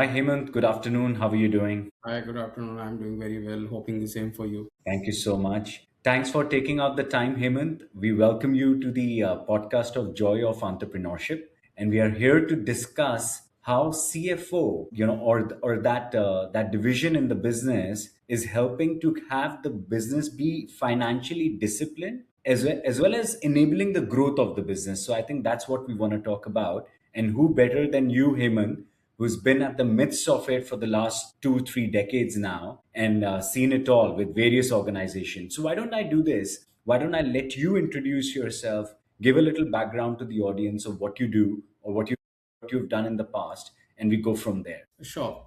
Hi, Hemant. Good afternoon. How are you doing? Hi, good afternoon. I'm doing very well. Hoping the same for you. Thank you so much. Thanks for taking out the time, Hemant. We welcome you to the podcast of Joy of Entrepreneurship, and we are here to discuss how CFO, or that division in the business is helping to have the business be financially disciplined as well as enabling the growth of the business. So I think that's what we want to talk about. And who better than you, Hemant, who's been at the midst of it for the last 2, 3 decades now and seen it all with various organizations. So, why don't I do this? Why don't I let you introduce yourself, give a little background to the audience of what you do or what you've done in the past, and we go from there. Sure.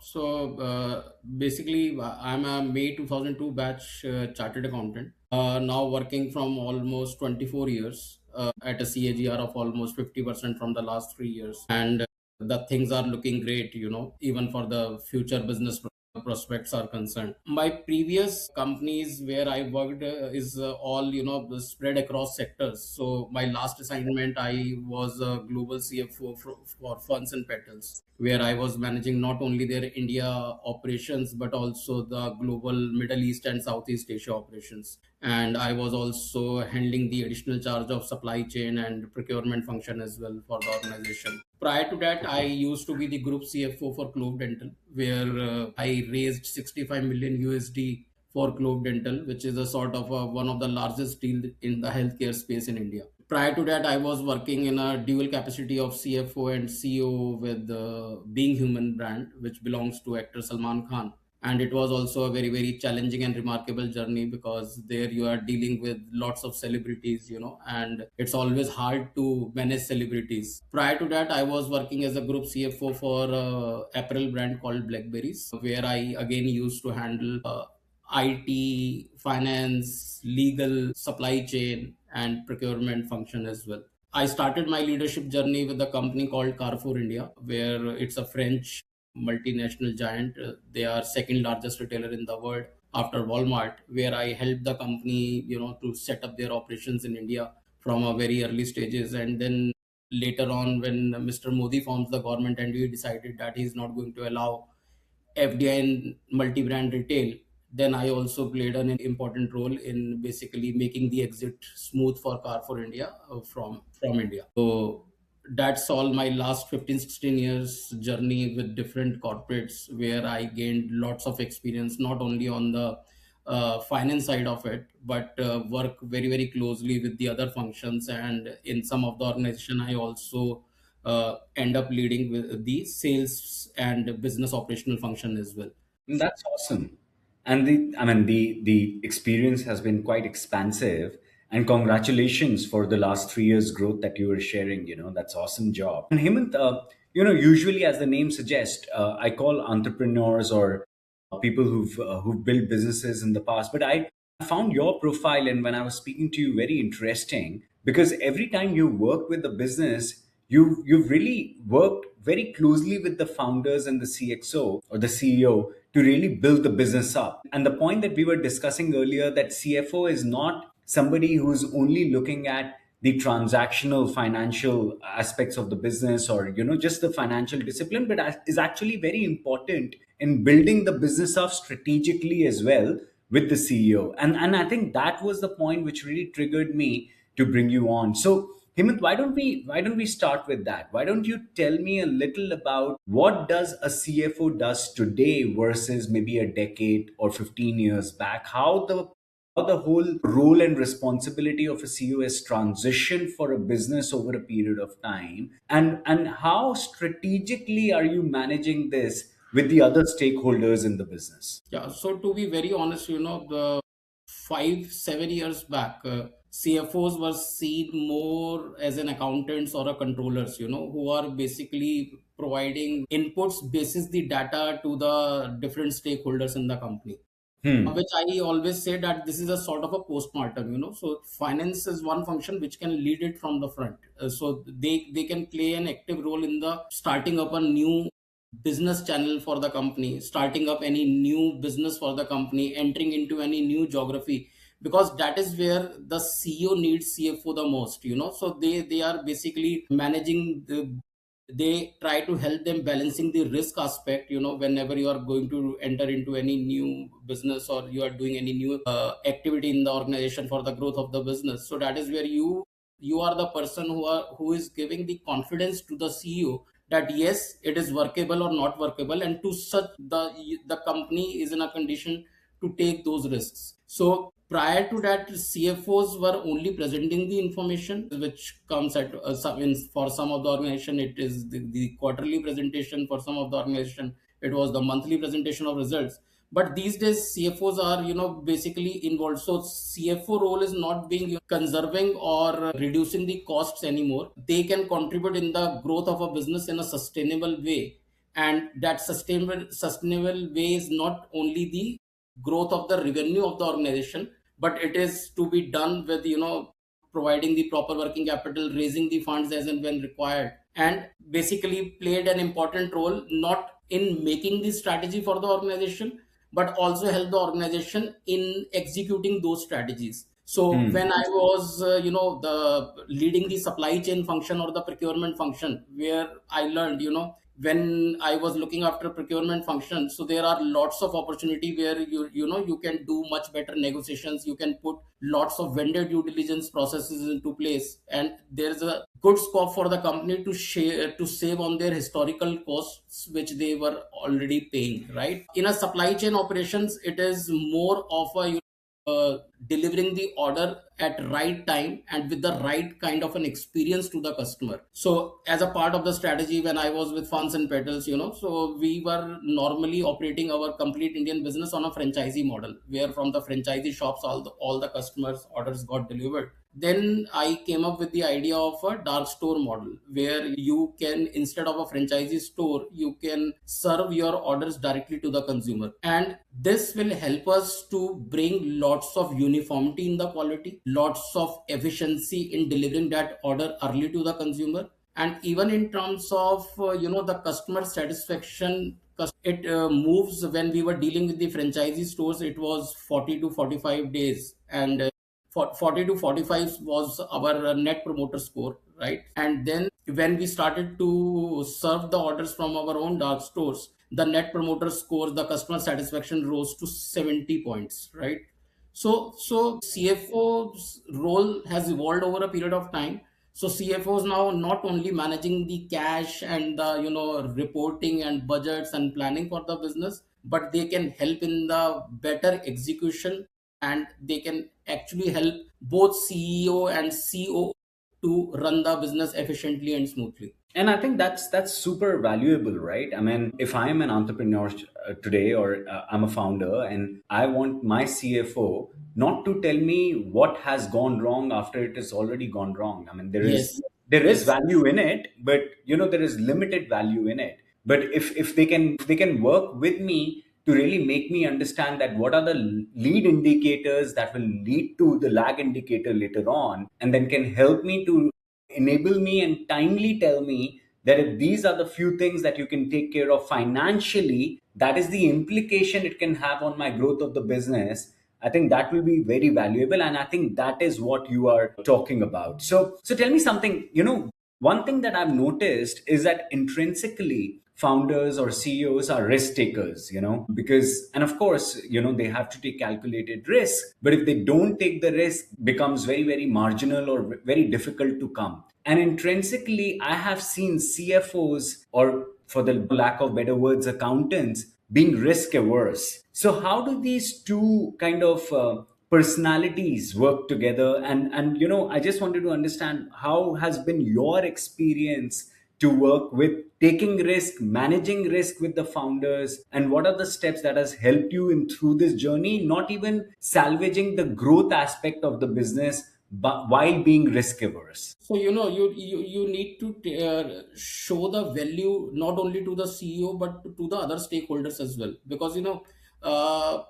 Basically, I'm a May 2002 batch chartered accountant. Now working from almost 24 years at a CAGR of almost 50% from the last 3 years. And the things are looking great, even for the future business prospects are concerned. My previous companies where I worked is all, spread across sectors. So my last assignment, I was a global CFO for Funds and Petals, where I was managing not only their India operations, but also the global Middle East and Southeast Asia operations. And I was also handling the additional charge of supply chain and procurement function as well for the organization. Prior to that, I used to be the group CFO for Clove Dental, where I raised 65 million USD for Clove Dental, which is a sort of one of the largest deal in the healthcare space in India. Prior to that, I was working in a dual capacity of CFO and CEO with Being Human brand, which belongs to actor Salman Khan. And it was also a very, very challenging and remarkable journey because there you are dealing with lots of celebrities, and it's always hard to manage celebrities. Prior to that, I was working as a group CFO for apparel brand called Blackberries, where I again used to handle IT, finance, legal, supply chain, and procurement function as well. I started my leadership journey with a company called Carrefour India, where it's a French multinational giant. They are second largest retailer in the world after Walmart, where I helped the company, to set up their operations in India from a very early stages. And then later on, when Mr. Modi forms the government and we decided that he's not going to allow FDI in multi-brand retail, then I also played an important role in basically making the exit smooth for Carrefour India from India. So that's all my last 15, 16 years journey with different corporates where I gained lots of experience, not only on the finance side of it, but work very, very closely with the other functions. And in some of the organization, I also end up leading with the sales and business operational function as well. And that's awesome. And the experience has been quite expansive. And congratulations for the last 3 years growth that you were sharing. That's awesome job. And Hemant, usually as the name suggests, I call entrepreneurs or people who've built businesses in the past. But I found your profile, and when I was speaking to you, very interesting because every time you work with a business, you've really worked very closely with the founders and the CXO or the CEO to really build the business up. And the point that we were discussing earlier, that CFO is not somebody who's only looking at the transactional financial aspects of the business or just the financial discipline, but is actually very important in building the business up strategically as well with the CEO. And I think that was the point which really triggered me to bring you on. So Hemant, why don't we start with that? Why don't you tell me a little about what does a CFO does today versus maybe a decade or 15 years back? How the whole role and responsibility of a CEO has transitioned for a business over a period of time, and how strategically are you managing this with the other stakeholders in the business? Yeah. So to be very honest, the 5, 7 years back, CFOs were seen more as an accountants or a controllers, who are basically providing inputs basis the data to the different stakeholders in the company. Hmm. Which I always say that this is a sort of a postmortem, So finance is one function which can lead it from the front. So they can play an active role in the starting up a new business channel for the company, starting up any new business for the company, entering into any new geography, because that is where the CEO needs CFO the most. So they are basically managing the They try to help them balancing the risk aspect, whenever you are going to enter into any new business, or you are doing any new activity in the organization for the growth of the business. So that is where you are the person who is giving the confidence to the CEO that yes, it is workable or not workable, and to such the company is in a condition to take those risks. So prior to that, CFOs were only presenting the information, which comes at for some of the organization, it is the quarterly presentation. For some of the organization, it was the monthly presentation of results. But these days, CFOs are, basically involved. So CFO role is not being conserving or reducing the costs anymore. They can contribute in the growth of a business in a sustainable way. And that sustainable way is not only the growth of the revenue of the organization, but it is to be done with, providing the proper working capital, raising the funds as and when required, and basically played an important role not in making the strategy for the organization, but also help the organization in executing those strategies. So when I was, the leading the supply chain function or the procurement function, where I learned, when I was looking after procurement function, so there are lots of opportunity where you can do much better negotiations. You can put lots of vendor due diligence processes into place, and there's a good scope for the company to share to save on their historical costs which they were already paying. Right, in a supply chain operations, it is more of a delivering the order at right time and with the right kind of an experience to the customer. So as a part of the strategy, when I was with Funds and Petals, so we were normally operating our complete Indian business on a franchisee model, where from the franchisee shops all the customers orders got delivered. Then I came up with the idea of a dark store model, where you can, instead of a franchisee store, you can serve your orders directly to the consumer. And this will help us to bring lots of uniformity in the quality, lots of efficiency in delivering that order early to the consumer. And even in terms of, the customer satisfaction, it moves. When we were dealing with the franchisee stores, it was 40 to 45 days, and 40 to 45 was our net promoter score, right? And then when we started to serve the orders from our own dark stores, the net promoter score, the customer satisfaction rose to 70 points, right? So CFO's role has evolved over a period of time. So CFOs now not only managing the cash and the, reporting and budgets and planning for the business, but they can help in the better execution, and they can actually help both CEO and COO to run the business efficiently and smoothly. And I think that's super valuable, right? I mean, if I'm an entrepreneur today, or I'm a founder, and I want my CFO not to tell me what has gone wrong after it has already gone wrong. I mean, Yes, there is yes. value in it, but there is limited value in it. But if they can work with me to really make me understand that what are the lead indicators that will lead to the lag indicator later on, and then can help me to enable me and timely tell me that if these are the few things that you can take care of financially, that is the implication it can have on my growth of the business. I think that will be very valuable, and I think that is what you are talking about. So tell me something. One thing that I've noticed is that intrinsically founders or CEOs are risk takers, because, and of course, they have to take calculated risk, but if they don't take the risk, becomes very, very marginal or very difficult to come. And intrinsically, I have seen CFOs, or for the lack of better words, accountants, being risk averse. So how do these two kind of personalities work together? And I just wanted to understand, how has been your experience to work with taking risk, managing risk with the founders, and what are the steps that has helped you in through this journey, not even salvaging the growth aspect of the business, but while being risk averse? So you need to show the value not only to the CEO but to the other stakeholders as well, because uh,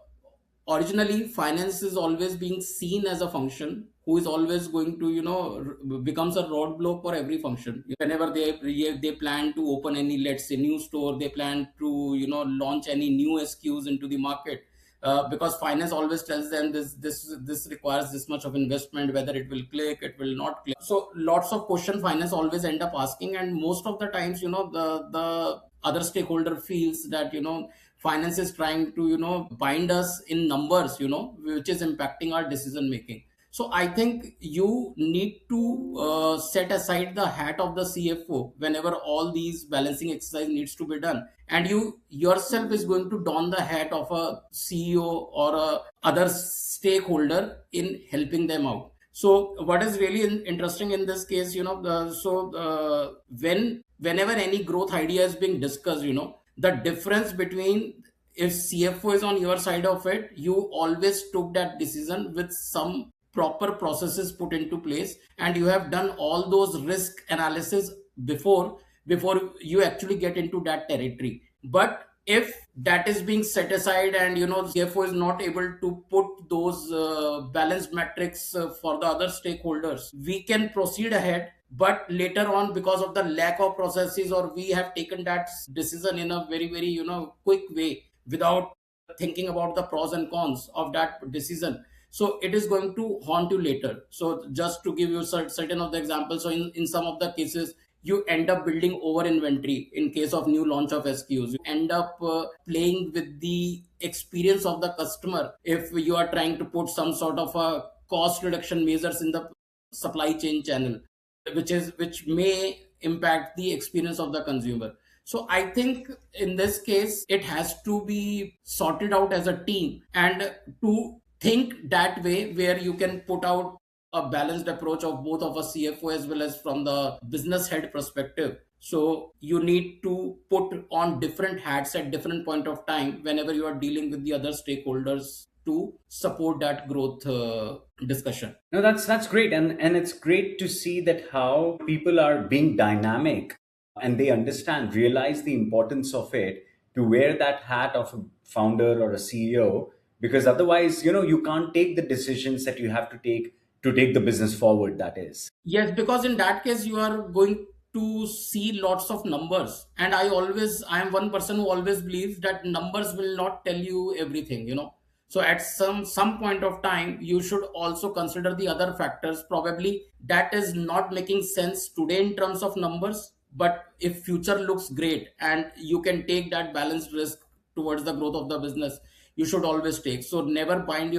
originally finance is always being seen as a function who is always going to becomes a roadblock for every function. Whenever they plan to open any, let's say, new store, they plan to launch any new SKUs into the market, because finance always tells them this requires this much of investment, whether it will click, it will not click. So lots of question finance always end up asking, and most of the times, the other stakeholder feels that, finance is trying to, bind us in numbers, which is impacting our decision making. So I think you need to set aside the hat of the CFO whenever all these balancing exercise needs to be done, and you yourself is going to don the hat of a CEO or a other stakeholder in helping them out. So what is really interesting in this case, whenever any growth idea is being discussed, the difference between, if CFO is on your side of it, you always took that decision with some proper processes put into place, and you have done all those risk analysis before you actually get into that territory. But if that is being set aside, and CFO is not able to put those balance metrics for the other stakeholders, we can proceed ahead, but later on, because of the lack of processes, or we have taken that decision in a very very quick way without thinking about the pros and cons of that decision, so it is going to haunt you later. So just to give you certain of the examples, so in some of the cases, you end up building over inventory in case of new launch of SKUs. You end up playing with the experience of the customer if you are trying to put some sort of a cost reduction measures in the supply chain channel, which may impact the experience of the consumer. So I think in this case it has to be sorted out as a team, and to think that way where you can put out a balanced approach of both of a CFO as well as from the business head perspective. So you need to put on different hats at different point of time whenever you are dealing with the other stakeholders to support that growth discussion. No, that's great, and it's great to see that how people are being dynamic, and they understand, realize the importance of it, to wear that hat of a founder or a CEO, because otherwise, you can't take the decisions that you have to take the business forward. That is. Yes, because in that case, you are going to see lots of numbers. And I am one person who always believes that numbers will not tell you everything. So at some point of time, you should also consider the other factors. Probably that is not making sense today in terms of numbers, but if future looks great and you can take that balanced risk towards the growth of the business, you should always take. So never bind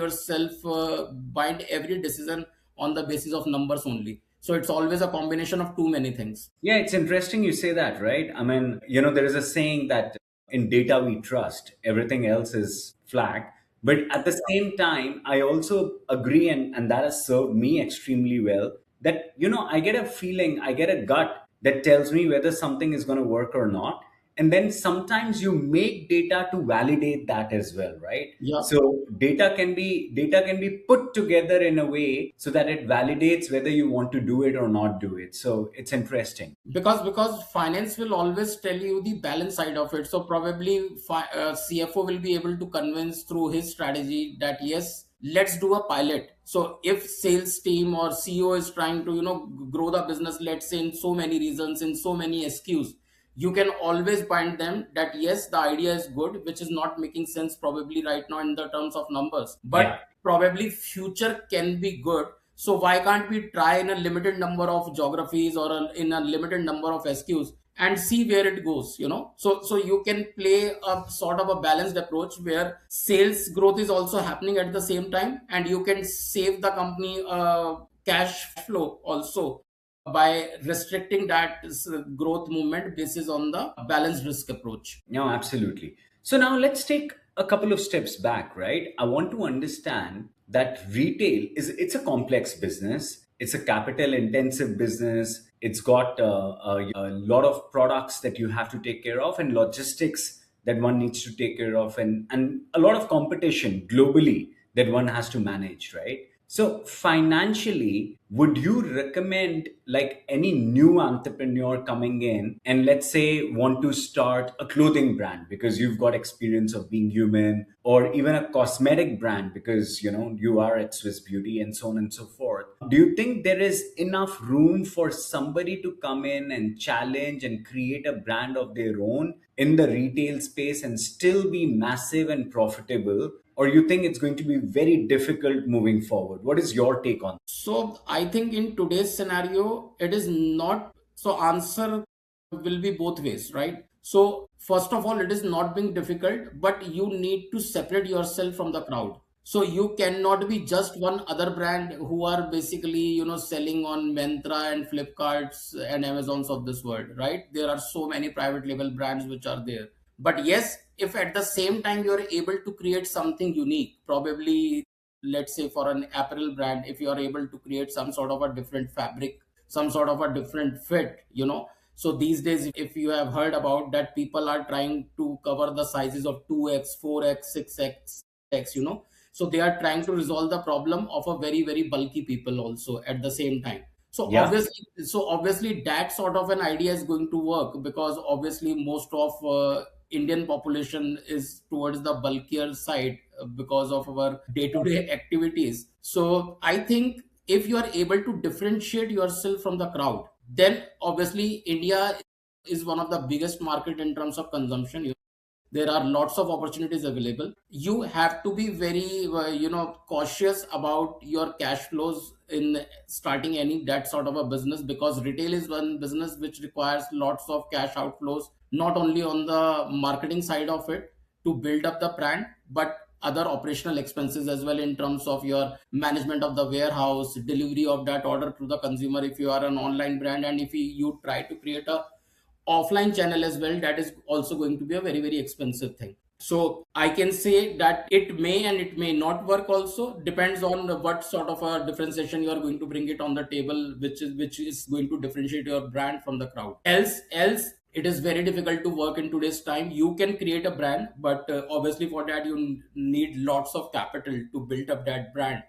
every decision on the basis of numbers only. So it's always a combination of too many things. Yeah, it's interesting you say that, right? I mean, there is a saying that in data we trust, everything else is flag. But at the same time, I also agree, and that has served me extremely well. That, I get a feeling, I get a gut that tells me whether something is going to work or not. And then sometimes you make data to validate that as well, right? Yeah. So data can be put together in a way so that it validates whether you want to do it or not do it. So it's interesting. Because finance will always tell you the balance side of it. So probably CFO will be able to convince through his strategy that yes, let's do a pilot. So if sales team or CEO is trying to grow the business, let's say in so many regions, in so many SKUs, you can always bind them that yes, the idea is good, which is not making sense probably right now in the terms of numbers, Yeah. but probably future can be good. So why can't we try in a limited number of geographies, or in a limited number of SKUs, and see where it goes? So you can play a sort of a balanced approach where sales growth is also happening at the same time, and you can save the company cash flow also by restricting that growth movement basis on the balanced risk approach. No, absolutely. So now let's take a couple of steps back, right? I want to understand that retail it's a complex business. It's a capital intensive business. It's got a lot of products that you have to take care of, and logistics that one needs to take care of, and a lot of competition globally that one has to manage, right? So financially, would you recommend, like, any new entrepreneur coming in and, let's say, want to start a clothing brand because you've got experience of being human, or even a cosmetic brand because you are at Swiss Beauty, and so on and so forth? Do you think there is enough room for somebody to come in and challenge and create a brand of their own in the retail space and still be massive and profitable, or you think it's going to be very difficult moving forward? What is your take on? So I think in today's scenario, it is not. So answer will be both ways, right? So first of all, it is not being difficult, but you need to separate yourself from the crowd. So you cannot be just one other brand who are basically, selling on Myntra and Flipkarts and Amazons of this world, right? There are so many private label brands which are there. But yes, if at the same time you're able to create something unique, probably let's say for an apparel brand, if you are able to create some sort of a different fabric, some sort of a different fit, so these days, if you have heard about that, people are trying to cover the sizes of 2x, 4x, 6x, so they are trying to resolve the problem of a very very bulky people also at the same time. so Yeah. obviously so obviously that sort of an idea is going to work, because obviously most of Indian population is towards the bulkier side because of our day-to-day activities. So I think if you are able to differentiate yourself from the crowd, then obviously India is one of the biggest market in terms of consumption. There are lots of opportunities available. You have to be very cautious about your cash flows in starting any that sort of a business, because retail is one business which requires lots of cash outflows, not only on the marketing side of it to build up the brand, but other operational expenses as well, in terms of your management of the warehouse, delivery of that order to the consumer if you are an online brand, and if you try to create a offline channel as well, that is also going to be a very very expensive thing. So I can say that it may and it may not work, also depends on what sort of a differentiation you are going to bring it on the table, which is going to differentiate your brand from the crowd. Else it is very difficult to work in today's time. You can create a brand, but obviously for that you need lots of capital to build up that brand.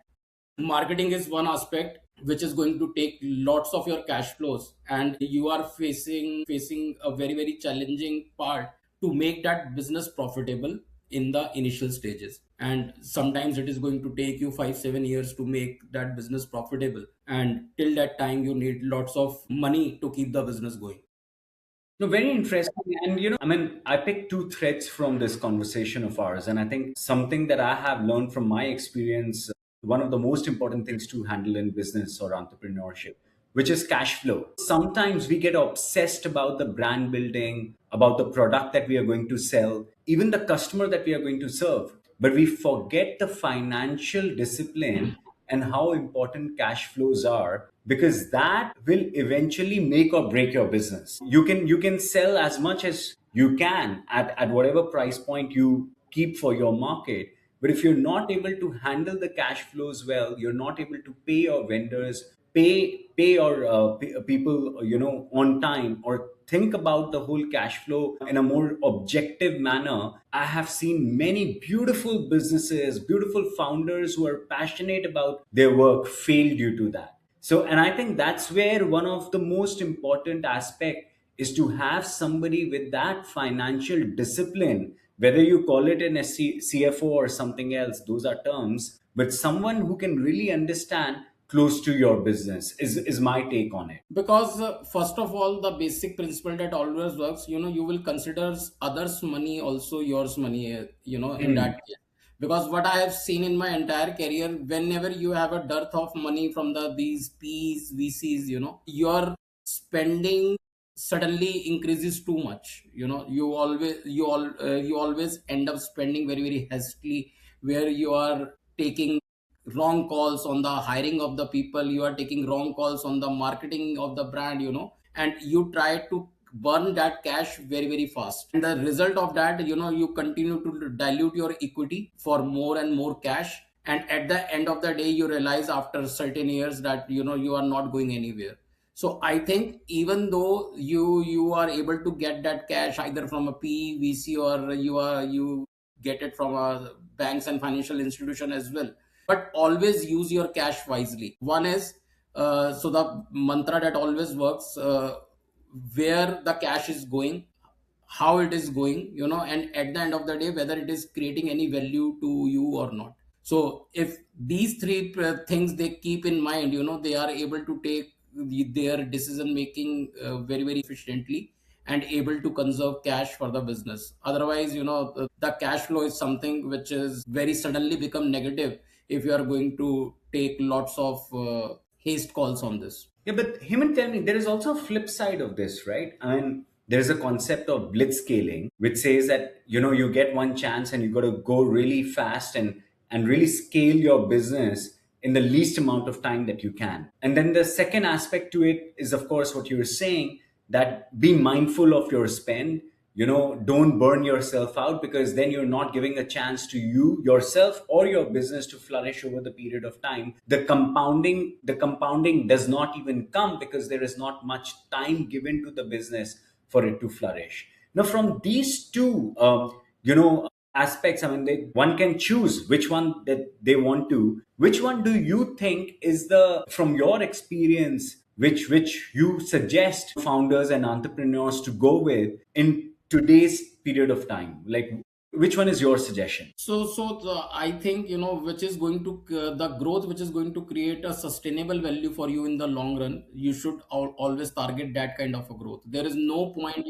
Marketing is one aspect which is going to take lots of your cash flows, and you are facing a very very challenging part to make that business profitable in the initial stages, and sometimes it is going to take you 5 7 years to make that business profitable, and till that time you need lots of money to keep the business going. No, very interesting. And, I mean, I picked two threads from this conversation of ours. And I think something that I have learned from my experience, one of the most important things to handle in business or entrepreneurship, which is cash flow. Sometimes we get obsessed about the brand building, about the product that we are going to sell, even the customer that we are going to serve. But we forget the financial discipline and how important cash flows are, because that will eventually make or break your business. You can sell as much as you can at whatever price point you keep for your market, but if you're not able to handle the cash flows well, you're not able to pay your vendors, pay your people, on time, or think about the whole cash flow in a more objective manner. I have seen many beautiful businesses, beautiful founders who are passionate about their work fail due to that. So, and I think that's where one of the most important aspect is to have somebody with that financial discipline, whether you call it an CFO or something else, those are terms, but someone who can really understand close to your business is my take on it. Because first of all, the basic principle that always works, you will consider others money also yours money, in that case. Because what I have seen in my entire career, whenever you have a dearth of money from these P's VCs, your spending suddenly increases too much. You always end up spending very very hastily, where you are taking wrong calls on the hiring of the people, you are taking wrong calls on the marketing of the brand, and you try to burn that cash very very fast, and the result of that, you continue to dilute your equity for more and more cash, and at the end of the day you realize after certain years that you are not going anywhere. So I think even though you are able to get that cash either from a PVC, or you get it from a banks and financial institution as well, but always use your cash wisely. One is, so the mantra that always works, where the cash is going, how it is going, and at the end of the day whether it is creating any value to you or not. So if these three things they keep in mind, they are able to take their decision making very very efficiently, and able to conserve cash for the business. Otherwise, the cash flow is something which is very suddenly become negative if you are going to take lots of haste calls on this. Yeah, but Hemant, tell me, there is also a flip side of this, right? I mean, there is a concept of blitz scaling, which says that you get one chance and you got to go really fast and really scale your business in the least amount of time that you can. And then the second aspect to it is, of course, what you were saying, that be mindful of your spend. Don't burn yourself out, because then you're not giving a chance to you yourself or your business to flourish over the period of time. The compounding does not even come, because there is not much time given to the business for it to flourish. Now, from these two aspects, I mean, one can choose which one that they want to. Which one do you think is, the from your experience, which you suggest founders and entrepreneurs to go with in today's period of time? Like, which one is your suggestion? I think, which is going to the growth which is going to create a sustainable value for you in the long run. You should always target that kind of a growth. There is no point,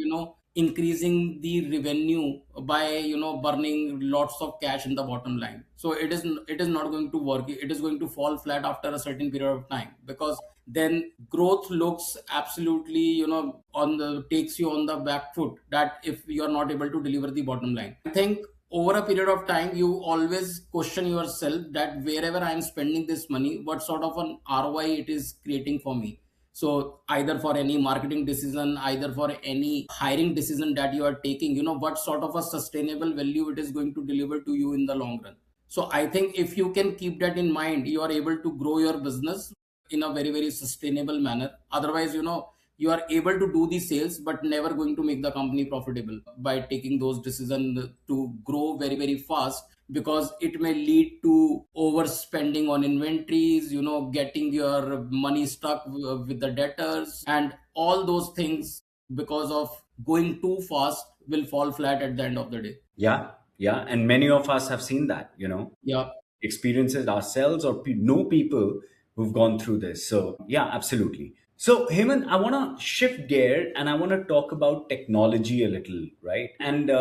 increasing the revenue by, burning lots of cash in the bottom line. So it is not going to work. It is going to fall flat after a certain period of time, because then growth looks absolutely, on the takes you on the back foot, that if you are not able to deliver the bottom line. I think over a period of time, you always question yourself that wherever I am spending this money, what sort of an ROI it is creating for me. So either for any marketing decision, either for any hiring decision that you are taking, what sort of a sustainable value it is going to deliver to you in the long run. So I think if you can keep that in mind, you are able to grow your business in a very, very sustainable manner. Otherwise, you are able to do the sales but never going to make the company profitable by taking those decisions to grow very, very fast, because it may lead to overspending on inventories, getting your money stuck with the debtors, and all those things, because of going too fast, will fall flat at the end of the day. Yeah, yeah, and many of us have seen that. Yeah. Experience it ourselves, or know people who've gone through this. So yeah, absolutely. So Heyman, I want to shift gear and I want to talk about technology a little, right? And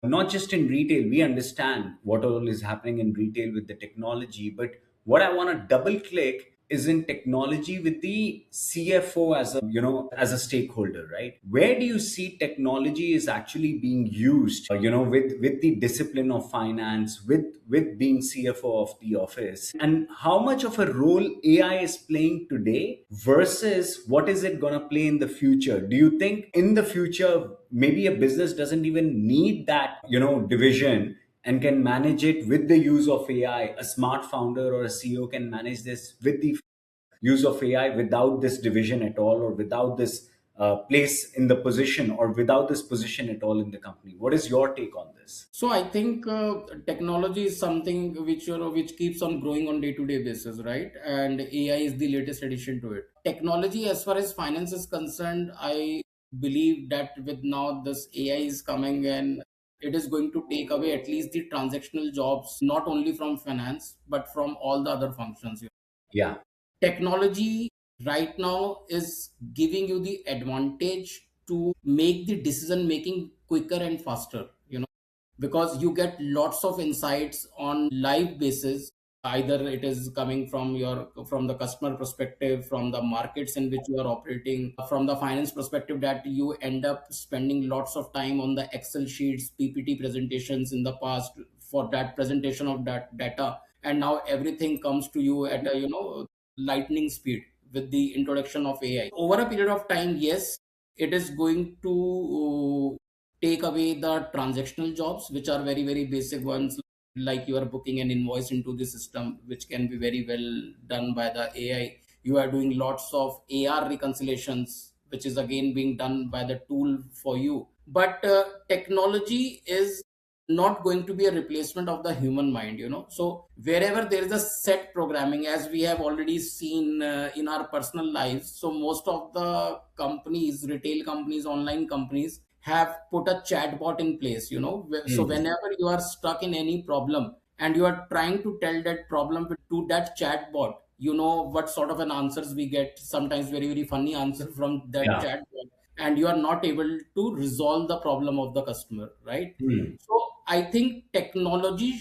not just in retail, we understand what all is happening in retail with the technology, but what I want to double click is in technology with the CFO as a stakeholder, right? Where do you see technology is actually being used, with the discipline of finance, with being CFO of the office, and how much of a role AI is playing today versus what is it going to play in the future? Do you think in the future maybe a business doesn't even need that, division, and can manage it with the use of AI? A smart founder or a CEO can manage this with the use of AI without this division at all, or without this place in the position, or without this position at all in the company. What is your take on this? So I think technology is something which which keeps on growing on day-to-day basis, right? And AI is the latest addition to it. Technology, as far as finance is concerned, I believe that with now this AI is coming, and it is going to take away at least the transactional jobs, not only from finance but from all the other functions. Yeah. Technology right now is giving you the advantage to make the decision making quicker and faster, because you get lots of insights on live basis. Either it is coming from the customer perspective, from the markets in which you are operating, from the finance perspective, that you end up spending lots of time on the Excel sheets, PPT presentations in the past for that presentation of that data, and now everything comes to you at a lightning speed with the introduction of AI. Over a period of time, yes, it is going to take away the transactional jobs, which are very, very basic ones, like you are booking an invoice into the system, which can be very well done by the AI. You are doing lots of AR reconciliations, which is again being done by the tool for you. But technology is not going to be a replacement of the human mind, so wherever there is a set programming, as we have already seen in our personal lives. So most of the companies, retail companies, online companies, have put a chatbot in place, so Mhm. whenever you are stuck in any problem and you are trying to tell that problem to that chatbot, what sort of an answers we get, sometimes very, very funny answer from that Yeah. chatbot. and you are not able to resolve the problem of the customer, right? Hmm. So I think technology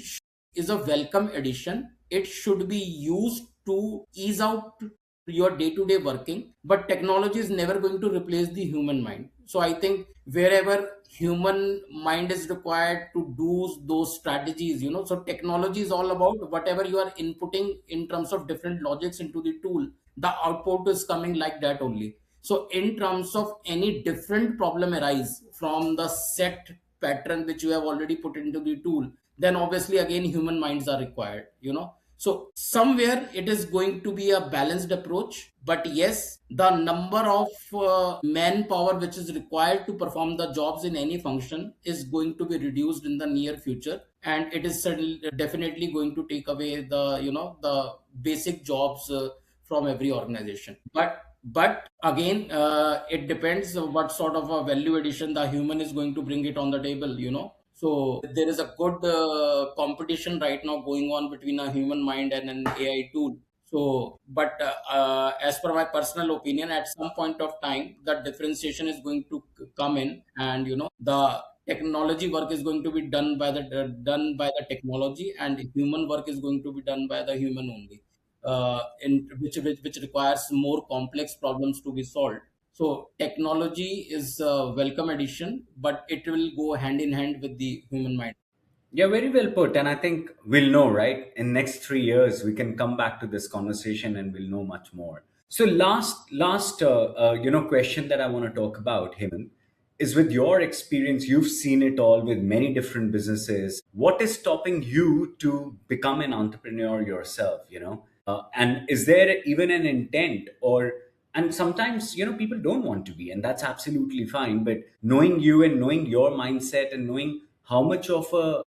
is a welcome addition. It should be used to ease out your day to day working, but technology is never going to replace the human mind. So I think wherever human mind is required to do those strategies, so technology is all about whatever you are inputting in terms of different logics into the tool, the output is coming like that only. So in terms of any different problem arise from the set pattern which you have already put into the tool, then obviously again human minds are required, so somewhere it is going to be a balanced approach. But yes, the number of manpower which is required to perform the jobs in any function is going to be reduced in the near future, and it is certainly definitely going to take away the basic jobs from every organization. But again, it depends what sort of a value addition the human is going to bring it on the table. So there is a good competition right now going on between a human mind and an AI tool. So, but as per my personal opinion, at some point of time, the differentiation is going to come in, and the technology work is going to be done by the technology, and human work is going to be done by the human only, in which requires more complex problems to be solved. So technology is a welcome addition, but it will go hand in hand with the human mind. Yeah, very well put. And I think we'll know, right? In next 3 years, we can come back to this conversation and we'll know much more. So last question that I want to talk about, Hemant, is with your experience, you've seen it all with many different businesses. What is stopping you to become an entrepreneur yourself? And is there even an intent or and sometimes people don't want to be, and that's absolutely fine. But knowing you and knowing your mindset and knowing how much of a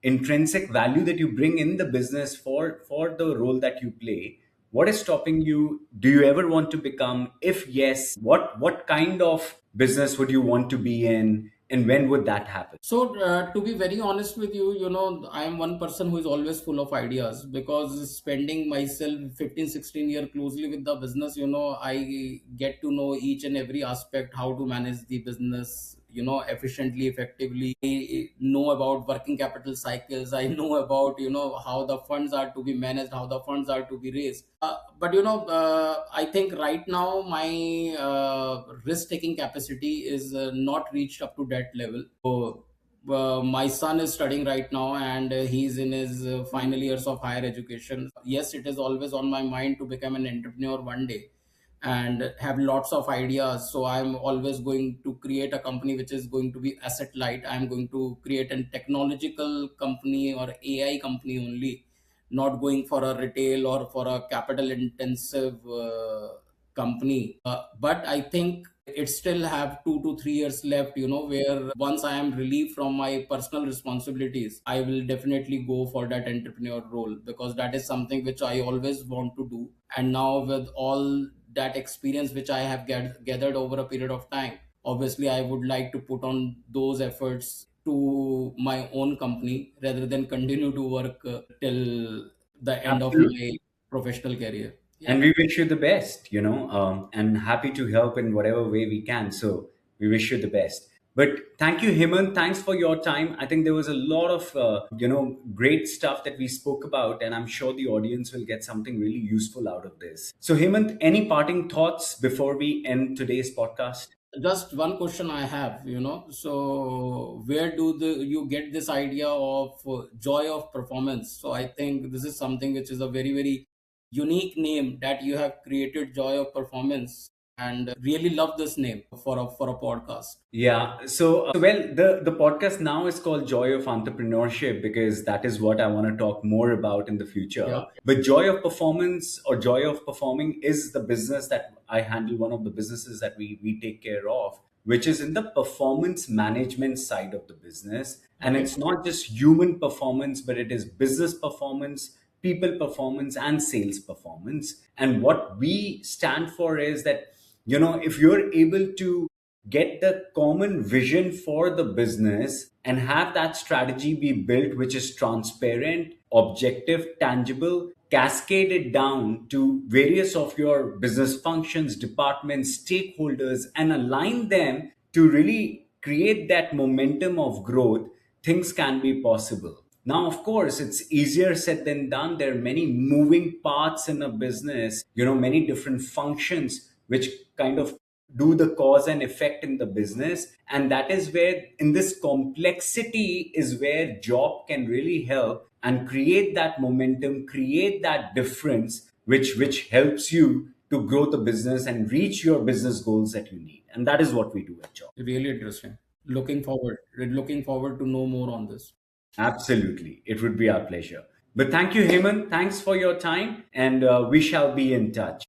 intrinsic value that you bring in the business for the role that you play, what is stopping you? Do you ever want to become? If yes, what kind of business would you want to be in, and when would that happen? So, to be very honest with you, I am one person who is always full of ideas, because spending myself 15, 16 years closely with the business, I get to know each and every aspect, how to manage the business, efficiently, effectively. I know about working capital cycles. I know about, how the funds are to be managed, how the funds are to be raised. But, I think right now my risk taking capacity is not reached up to that level. So, my son is studying right now, and he's in his final years of higher education. Yes, it is always on my mind to become an entrepreneur one day and have lots of ideas. So I'm always going to create a company which is going to be asset light. I'm going to create a technological company or AI company only, not going for a retail or for a capital intensive company. But I think it still have 2 to 3 years left, where once I am relieved from my personal responsibilities, I will definitely go for that entrepreneur role, because that is something which I always want to do. And now with all that experience which I have gathered over a period of time, obviously I would like to put on those efforts to my own company rather than continue to work till the end of Absolutely. my professional career. And Yeah. we wish you the best, and happy to help in whatever way we can. So we wish you the best. But thank you, Hemant. Thanks for your time. I think there was a lot of, great stuff that we spoke about, and I'm sure the audience will get something really useful out of this. So, Hemant, any parting thoughts before we end today's podcast? Just one question I have, so where do you get this idea of joy of performance? So I think this is something which is a very, very unique name that you have created, joy of performance, and really love this name for a podcast. Yeah. So the podcast now is called Joy of Entrepreneurship because that is what I want to talk more about in the future. Yeah. But Joy of Performance or Joy of Performing is the business that I handle, one of the businesses that we take care of, which is in the performance management side of the business. And Okay. it's not just human performance, but it is business performance, people performance, and sales performance. And what we stand for is that, if you're able to get the common vision for the business and have that strategy be built which is transparent, objective, tangible, cascade it down to various of your business functions, departments, stakeholders, and align them to really create that momentum of growth, things can be possible. Now, of course, it's easier said than done. There are many moving parts in a business, many different functions which kind of do the cause and effect in the business. And that is where, in this complexity, is where job can really help and create that momentum, create that difference, which helps you to grow the business and reach your business goals that you need. And that is what we do at job. Really interesting. Looking forward to know more on this. Absolutely. It would be our pleasure. But thank you, Hemant. Thanks for your time. And we shall be in touch.